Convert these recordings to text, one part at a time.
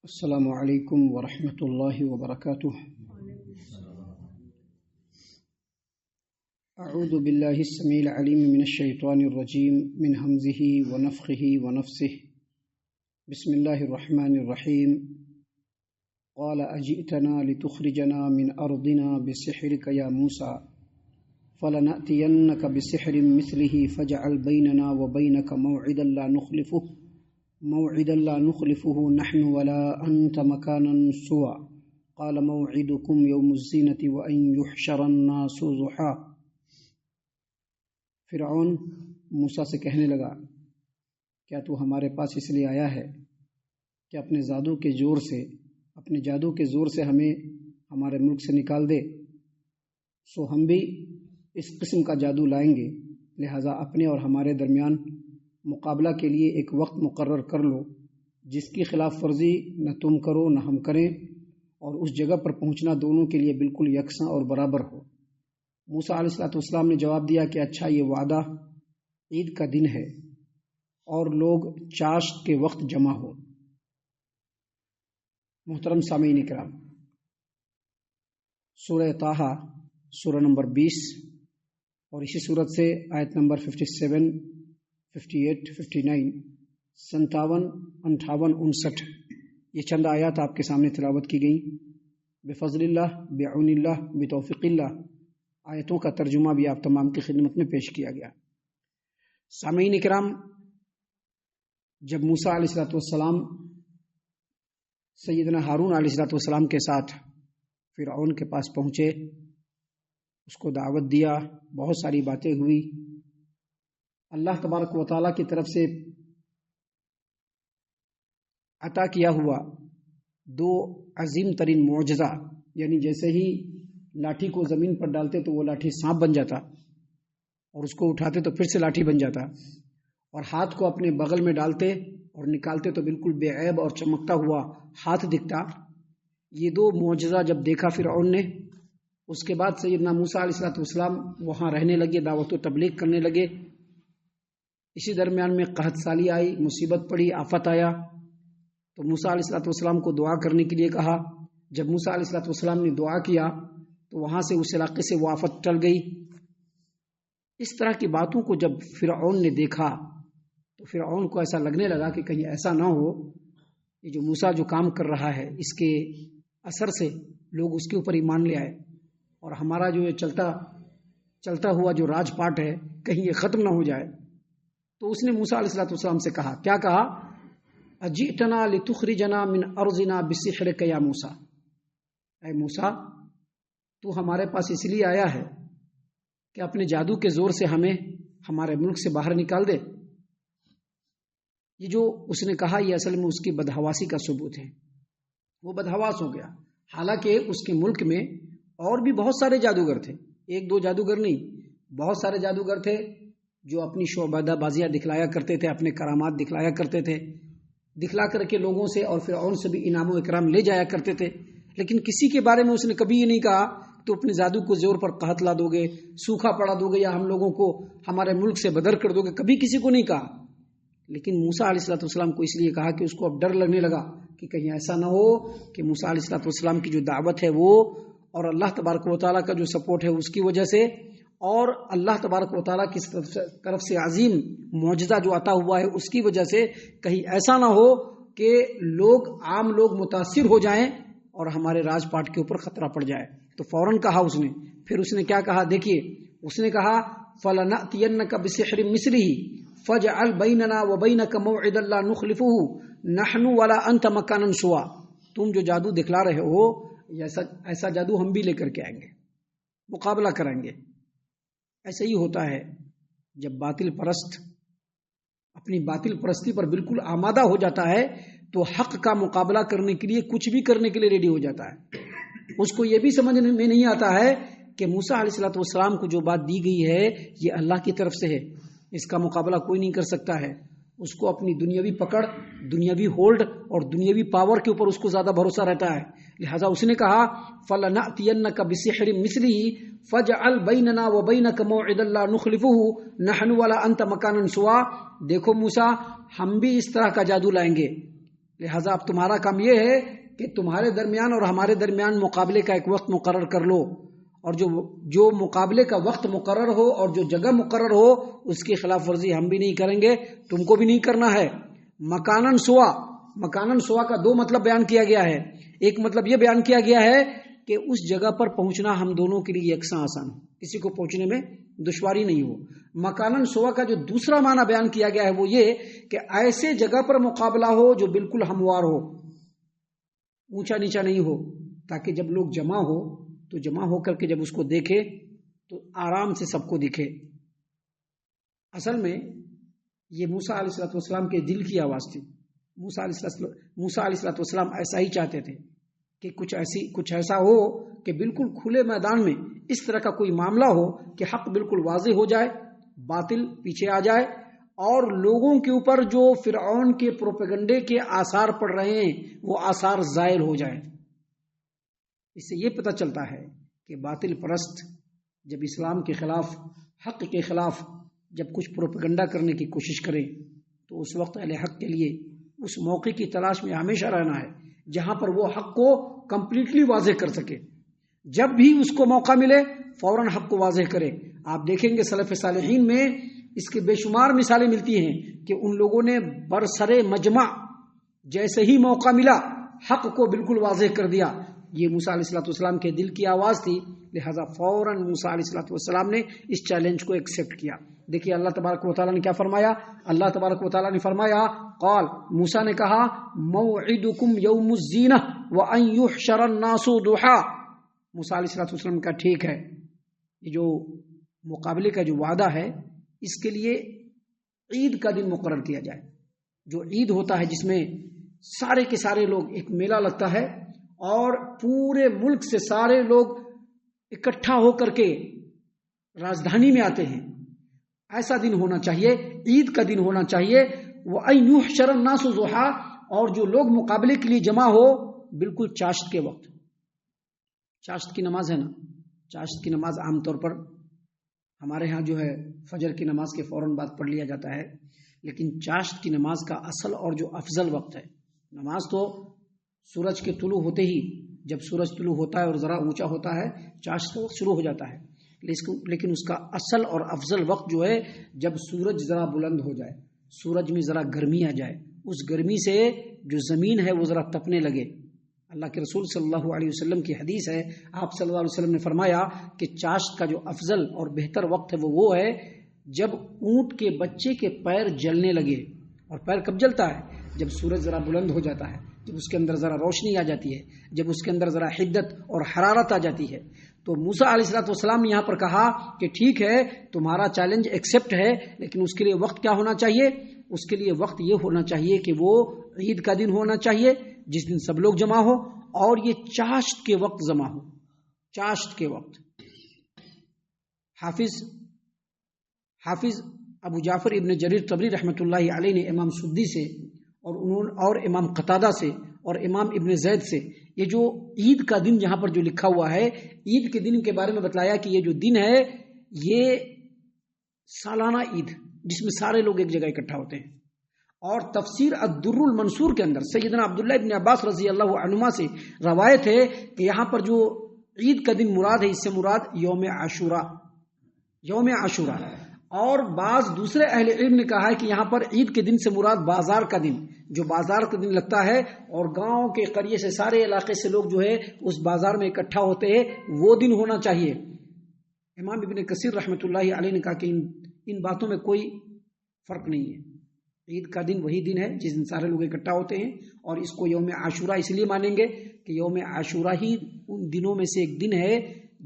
السلام علیکم ورحمۃ اللہ وبرکاتہ۔ اعوذ باللہ السمیع العلیم من الشیطان الرجیم من ہمزہ ونفخہ ونفثہ۔ بسم اللہ الرحمن الرحیم۔ قال اجئتنا لتخرجنا من ارضنا بسحرک یا موسیٰ فلنأتینک بسحر مثلہ فاجعل بیننا وبینک موعدا لا نخلفه نحن ولا أنت مكانا سوى قال موعدكم يوم الزينة وأن يحشر الناس ضحى۔ فرعون موسیٰ سے کہنے لگا، کیا تو ہمارے پاس اس لیے آیا ہے کہ اپنے جادو کے زور سے ہمیں ہمارے ملک سے نکال دے؟ سو ہم بھی اس قسم کا جادو لائیں گے، لہذا اپنے اور ہمارے درمیان مقابلہ کے لیے ایک وقت مقرر کر لو جس کی خلاف ورزی نہ تم کرو نہ ہم کریں، اور اس جگہ پر پہنچنا دونوں کے لیے بالکل یکساں اور برابر ہو۔ موسیٰ علیہ السلام نے جواب دیا کہ اچھا، یہ وعدہ عید کا دن ہے اور لوگ چاشت کے وقت جمع ہو۔ محترم سامعین کرام، سورہ طٰہٰ سورہ نمبر 20 اور اسی صورت سے آیت نمبر 57 58 59 57 58 59 یہ چند آیات آپ کے سامنے تلاوت کی گئیں۔ بفضل اللہ، بعون اللہ، بتوفیق اللہ آیتوں کا ترجمہ بھی آپ تمام کی خدمت میں پیش کیا گیا۔ سامعین کرام، جب موسیٰ علیہ السلام سیدنا ہارون علیہ السلام کے ساتھ فرعون کے پاس پہنچے، اس کو دعوت دیا، بہت ساری باتیں ہوئی۔ اللہ تبارک و تعالیٰ کی طرف سے عطا کیا ہوا دو عظیم ترین معجزہ، یعنی جیسے ہی لاٹھی کو زمین پر ڈالتے تو وہ لاٹھی سانپ بن جاتا، اور اس کو اٹھاتے تو پھر سے لاٹھی بن جاتا، اور ہاتھ کو اپنے بغل میں ڈالتے اور نکالتے تو بالکل بے عیب اور چمکتا ہوا ہاتھ دکھتا۔ یہ دو معجزہ جب دیکھا فرعون نے، اس کے بعد سیدنا موسیٰ علیہ السلام وہاں رہنے لگے، دعوت و تبلیغ کرنے لگے۔ اسی درمیان میں قحط سالی آئی، مصیبت پڑی، آفت آیا، تو موسیٰ علیہ السلام کو دعا کرنے کے لیے کہا۔ جب موسیٰ علیہ السلام نے دعا کیا تو وہاں سے اس علاقے سے وہ آفت ٹل گئی۔ اس طرح کی باتوں کو جب فرعون نے دیکھا تو فرعون کو ایسا لگنے لگا کہ کہیں ایسا نہ ہو یہ جو موسیٰ جو کام کر رہا ہے، اس کے اثر سے لوگ اس کے اوپر ایمان لے آئے، اور ہمارا جو یہ چلتا ہوا جو راج پاٹ ہے کہیں یہ ختم نہ ہو جائے۔ تو اس نے موسیٰ علیہ السلام سے کہا، کیا کہا؟ اجئتنا لتخرجنا من ارضنا بسحرک یا موسیٰ، اے موسیٰ، تو ہمارے پاس اس لیے آیا ہے کہ اپنے جادو کے زور سے ہمیں ہمارے ملک سے باہر نکال دے۔ یہ جو اس نے کہا یہ اصل میں اس کی بدحواسی کا ثبوت ہے، وہ بدحواس ہو گیا۔ حالانکہ اس کے ملک میں اور بھی بہت سارے جادوگر تھے، ایک دو جادوگر نہیں، بہت سارے جادوگر تھے جو اپنی شعبدہ بازیاں دکھلایا کرتے تھے، اپنے کرامات دکھلایا کرتے تھے، دکھلا کر کے لوگوں سے اور فرعون سے بھی انعام و اکرام لے جایا کرتے تھے۔ لیکن کسی کے بارے میں اس نے کبھی یہ نہیں کہا تو اپنے جادو کو زور پر قحط لا دو گے، سوکھا پڑا دو گے، یا ہم لوگوں کو ہمارے ملک سے بدر کر دو گے، کبھی کسی کو نہیں کہا۔ لیکن موسیٰ علیہ السلام کو اس لیے کہا کہ اس کو اب ڈر لگنے لگا کہ کہیں ایسا نہ ہو کہ موسیٰ علیہ السلام کی جو دعوت ہے وہ، اور اللہ تبارک و تعالیٰ کا جو سپورٹ ہے اس کی وجہ سے، اور اللہ تبارک و تعالیٰ کی طرف سے عظیم معجزہ جو عطا ہوا ہے اس کی وجہ سے کہیں ایسا نہ ہو کہ عام لوگ متاثر ہو جائیں اور ہمارے راج پاٹ کے اوپر خطرہ پڑ جائے۔ تو فوراً کہا اس نے، پھر اس نے کیا کہا دیکھیے، اس نے کہا فَلَنَأْتِيَنَّكَ بِسِحْرٍ مِثْلِهِ فَاجْعَلْ بَيْنَنَا وَبَيْنَكَ مَوْعِدًا لَا نُخْلِفُهُ نَحْنُ وَلَا أَنْتَ مَكَانًا سُوًى۔ تم جو جادو دکھلا رہے ہو ایسا جادو ہم بھی لے کر کے آئیں گے، مقابلہ کریں گے۔ ایسا ہی ہوتا ہے جب باطل پرست اپنی باطل پرستی پر بالکل آمادہ ہو جاتا ہے تو حق کا مقابلہ کرنے کے لیے کچھ بھی کرنے کے لیے ریڈی ہو جاتا ہے۔ اس کو یہ بھی سمجھ میں نہیں آتا ہے کہ موسیٰ علیہ السلام کو جو بات دی گئی ہے یہ اللہ کی طرف سے ہے، اس کا مقابلہ کوئی نہیں کر سکتا ہے۔ اس کو اپنی دنیاوی پکڑ، دنیاوی ہولڈ اور دنیاوی پاور کے اوپر اس کو زیادہ بھروسہ رہتا ہے، لہذا اس نے کہا فَلَنَأْتِيَنَّكَ بِسِحْرٍ مِثْلِهِ فَاجْعَلْ بَيْنَنَا وَبَيْنَكَ مَوْعِدًا لَا نُخْلِفُهُ نَحْنُ وَلَا أَنْتَ مَكَانًا سُوًى۔ دیکھو موسیٰ، ہم بھی اس طرح کا جادو لائیں گے لہٰذا اب تمہارا کام یہ ہے کہ تمہارے درمیان اور ہمارے درمیان مقابلے کا ایک وقت مقرر کر لو، اور جو مقابلے کا وقت مقرر ہو اور جو جگہ مقرر ہو اس کی خلاف ورزی ہم بھی نہیں کریں گے، تم کو بھی نہیں کرنا ہے۔ مکانن سوا کا دو مطلب بیان کیا گیا ہے۔ ایک مطلب یہ بیان کیا گیا ہے کہ اس جگہ پر پہنچنا ہم دونوں کے لیے یکساں آسان ہو، کسی کو پہنچنے میں دشواری نہیں ہو۔ مکانن سوا کا جو دوسرا معنی بیان کیا گیا ہے وہ یہ کہ ایسے جگہ پر مقابلہ ہو جو بالکل ہموار ہو، اونچا نیچا نہیں ہو، تاکہ جب لوگ جمع ہو تو جمع ہو کر کے جب اس کو دیکھے تو آرام سے سب کو دکھے۔ اصل میں یہ موسیٰ علیہ السلام کے دل کی آواز تھی۔ موسیٰ علیہ السلام ایسا ہی چاہتے تھے کہ کچھ ایسا ہو کہ بالکل کھلے میدان میں اس طرح کا کوئی معاملہ ہو کہ حق بالکل واضح ہو جائے، باطل پیچھے آ جائے، اور لوگوں کے اوپر جو فرعون کے پروپیگنڈے کے آثار پڑ رہے ہیں وہ آثار زائل ہو جائے۔ اس سے یہ پتہ چلتا ہے کہ باطل پرست جب اسلام کے خلاف، حق کے خلاف جب کچھ پروپیگنڈا کرنے کی کوشش کرے تو اس وقت اہل حق کے لیے اس موقع کی تلاش میں ہمیشہ رہنا ہے جہاں پر وہ حق کو کمپلیٹلی واضح کر سکے۔ جب بھی اس کو موقع ملے فوراً حق کو واضح کرے۔ آپ دیکھیں گے سلف صالحین میں اس کے بے شمار مثالیں ملتی ہیں کہ ان لوگوں نے برسر مجمع جیسے ہی موقع ملا حق کو بالکل واضح کر دیا۔ یہ موسیٰ علیہ السلام کے دل کی آواز تھی، لہذا فوراً موسیٰ علیہ السلام نے اس چیلنج کو ایکسیپٹ کیا۔ دیکھیے اللہ تبارک و تعالیٰ نے کیا فرمایا۔ اللہ تبارک و تعالیٰ نے فرمایا، قال، موسیٰ نے کہا، موعدکم یوم الزینہ وان یحشر الناس ضحی۔ موسیٰ علیہ السلام کا ٹھیک ہے، یہ جو مقابلے کا جو وعدہ ہے اس کے لیے عید کا دن مقرر کیا جائے۔ جو عید ہوتا ہے جس میں سارے کے سارے لوگ، ایک میلہ لگتا ہے اور پورے ملک سے سارے لوگ اکٹھا ہو کر کے راجدھانی میں آتے ہیں، ایسا دن ہونا چاہیے، عید کا دن ہونا چاہیے۔ وَأَن يُحْشَرَ النَّاسُ ضُحًى، اور جو لوگ مقابلے کے لیے جمع ہو بالکل چاشت کے وقت۔ چاشت کی نماز ہے نا، چاشت کی نماز عام طور پر ہمارے ہاں جو ہے فجر کی نماز کے فوراً بعد پڑھ لیا جاتا ہے، لیکن چاشت کی نماز کا اصل اور جو افضل وقت ہے، نماز تو سورج کے طلوع ہوتے ہی، جب سورج طلوع ہوتا ہے اور ذرا اونچا ہوتا ہے چاشت کا وقت شروع ہو جاتا ہے، لیکن اس کا اصل اور افضل وقت جو ہے جب سورج ذرا بلند ہو جائے، سورج میں ذرا گرمی آ جائے، اس گرمی سے جو زمین ہے وہ ذرا تپنے لگے۔ اللہ کے رسول صلی اللہ علیہ وسلم کی حدیث ہے، آپ صلی اللہ علیہ وسلم نے فرمایا کہ چاشت کا جو افضل اور بہتر وقت ہے وہ ہے جب اونٹ کے بچے کے پیر جلنے لگے۔ اور پیر کب جلتا ہے؟ جب سورج ذرا بلند ہو جاتا ہے، جب اس کے اندر ذرا روشنی آ جاتی ہے، جب اس کے اندر ذرا حدت اور حرارت آ جاتی ہے۔ تو موسیٰ علیہ السلام نے یہاں پر کہا کہ ٹھیک ہے تمہارا چیلنج ایکسیپٹ ہے، لیکن اس کے لیے وقت کیا ہونا چاہیے؟ اس کے لیے وقت یہ ہونا چاہیے کہ وہ عید کا دن ہونا چاہیے جس دن سب لوگ جمع ہو، اور یہ چاشت کے وقت جمع ہو، چاشت کے وقت۔ حافظ ابو جعفر ابن جریر طبری رحمۃ اللہ علیہ نے امام سدی سے اور امام قتادہ سے اور امام ابن زید سے یہ جو عید کا دن جہاں پر جو لکھا ہوا ہے، عید کے دن کے بارے میں بتلایا کہ یہ جو دن ہے یہ سالانہ عید جس میں سارے لوگ ایک جگہ اکٹھا ہوتے ہیں۔ اور تفسیر الدر المنصور کے اندر سیدنا عبداللہ ابن عباس رضی اللہ عنہما سے روایت ہے کہ یہاں پر جو عید کا دن مراد ہے اس سے مراد یوم عاشورہ، اور بعض دوسرے اہل علم نے کہا ہے کہ یہاں پر عید کے دن سے مراد بازار کا دن، جو بازار کا دن لگتا ہے اور گاؤں کے قریے سے سارے علاقے سے لوگ جو ہے اس بازار میں اکٹھا ہوتے ہیں، وہ دن ہونا چاہیے۔ امام ابن کثیر رحمۃ اللہ علیہ نے کہا کہ ان باتوں میں کوئی فرق نہیں ہے، عید کا دن وہی دن ہے جس دن سارے لوگ اکٹھا ہوتے ہیں، اور اس کو یوم عاشورہ اس لیے مانیں گے کہ یوم عاشورہ ہی ان دنوں میں سے ایک دن ہے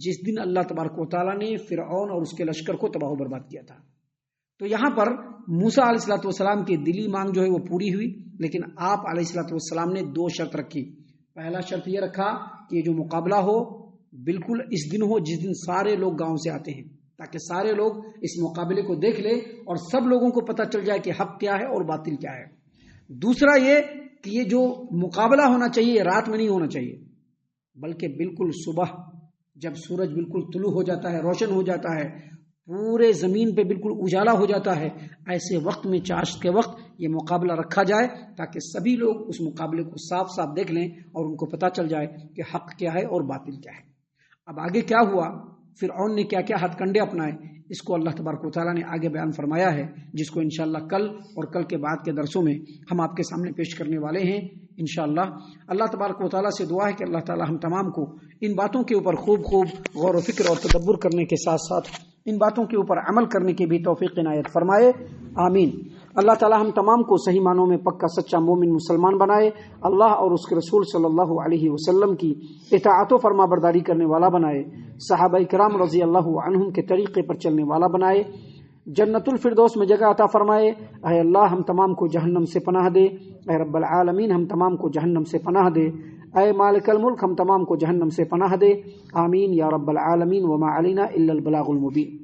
جس دن اللہ تبارک و تعالیٰ نے فرعون اور اس کے لشکر کو تباہ و برباد کیا تھا۔ تو یہاں پر موسیٰ علیہ السلام کی دلی مانگ جو ہے وہ پوری ہوئی، لیکن آپ علیہ السلام نے دو شرط رکھی۔ پہلا شرط یہ رکھا کہ یہ جو مقابلہ ہو بالکل اس دن ہو جس دن سارے لوگ گاؤں سے آتے ہیں، تاکہ سارے لوگ اس مقابلے کو دیکھ لیں اور سب لوگوں کو پتہ چل جائے کہ حق کیا ہے اور باطل کیا ہے۔ دوسرا یہ کہ یہ جو مقابلہ ہونا چاہیے یہ رات میں نہیں ہونا چاہیے، بلکہ بالکل صبح جب سورج بالکل طلوع ہو جاتا ہے، روشن ہو جاتا ہے، پورے زمین پہ بالکل اجالا ہو جاتا ہے، ایسے وقت میں چاشت کے وقت یہ مقابلہ رکھا جائے تاکہ سبھی لوگ اس مقابلے کو صاف صاف دیکھ لیں اور ان کو پتہ چل جائے کہ حق کیا ہے اور باطل کیا ہے۔ اب آگے کیا ہوا، فرعون نے کیا کیا ہتھ کنڈے اپنائے، اس کو اللہ تبارک و تعالیٰ نے آگے بیان فرمایا ہے، جس کو انشاءاللہ کل اور کل کے بعد کے درسوں میں ہم آپ کے سامنے پیش کرنے والے ہیں انشاءاللہ۔ اللہ تبارک و تعالیٰ سے دعا ہے کہ اللہ تعالیٰ ہم تمام کو ان باتوں کے اوپر خوب غور و فکر اور تدبر کرنے کے ساتھ ساتھ ان باتوں کے اوپر عمل کرنے کی بھی توفیق عنایت فرمائے، آمین۔ اللہ تعالیٰ ہم تمام کو صحیح معنوں میں پکا سچا مومن مسلمان بنائے، اللہ اور اس کے رسول صلی اللہ علیہ وسلم کی اطاعت و فرما برداری کرنے والا بنائے، صحابہ کرام رضی اللہ عنہم کے طریقے پر چلنے والا بنائے، جنت الفردوس میں جگہ عطا فرمائے۔ اے اللہ ہم تمام کو جہنم سے پناہ دے، اے رب العالمین ہم تمام کو جہنم سے پناہ دے، اے مالک الملک ہم تمام کو جہنم سے پناہ دے، آمین یا رب العالمین۔ وما علینا الا البلاغ المبین۔